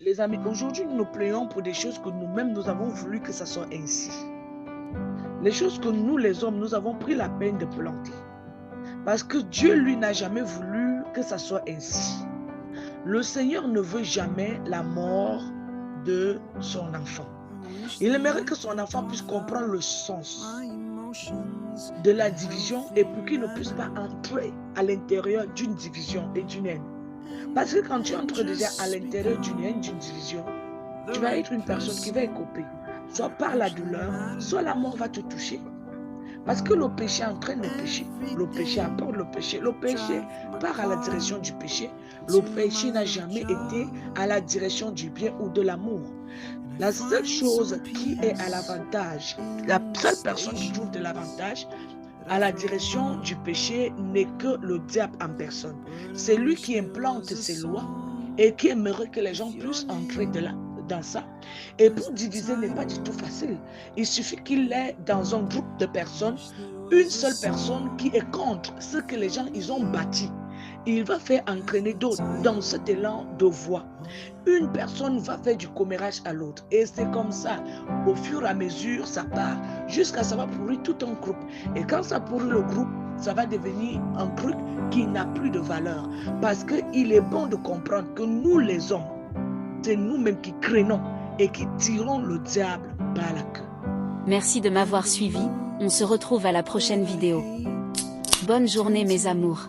Les amis, aujourd'hui, nous nous plaignons pour des choses que nous-mêmes, nous avons voulu que ça soit ainsi. Les choses que nous, les hommes, nous avons pris la peine de planter. Parce que Dieu, lui, n'a jamais voulu que ça soit ainsi. Le Seigneur ne veut jamais la mort de son enfant. Il aimerait que son enfant puisse comprendre le sens de la division et pour qu'il ne puisse pas entrer à l'intérieur d'une division et d'une haine. Parce que quand tu entres déjà à l'intérieur d'une haine, d'une division, tu vas être une personne qui va écoper, soit par la douleur, soit la mort va te toucher. Parce que le péché entraîne le péché. Le péché apporte le péché. Le péché part à la direction du péché. Le péché n'a jamais été à la direction du bien ou de l'amour. La seule chose qui est à l'avantage, la seule personne qui trouve de l'avantage à la direction du péché n'est que le diable en personne. C'est lui qui implante ses lois et qui aimerait que les gens puissent entrer dans ça. Et pour diviser n'est pas du tout facile. Il suffit qu'il ait dans un groupe de personnes, une seule personne qui est contre ce que les gens ils ont bâti. Il va faire entraîner d'autres dans cet élan de voix. Une personne va faire du commérage à l'autre. Et c'est comme ça, au fur et à mesure, ça part jusqu'à ça va pourrir tout un groupe. Et quand ça pourrit le groupe, ça va devenir un truc qui n'a plus de valeur. Parce qu'il est bon de comprendre que nous les hommes, c'est nous-mêmes qui craignons et qui tirons le diable par la queue. Merci de m'avoir suivi, on se retrouve à la prochaine vidéo. Bonne journée mes amours.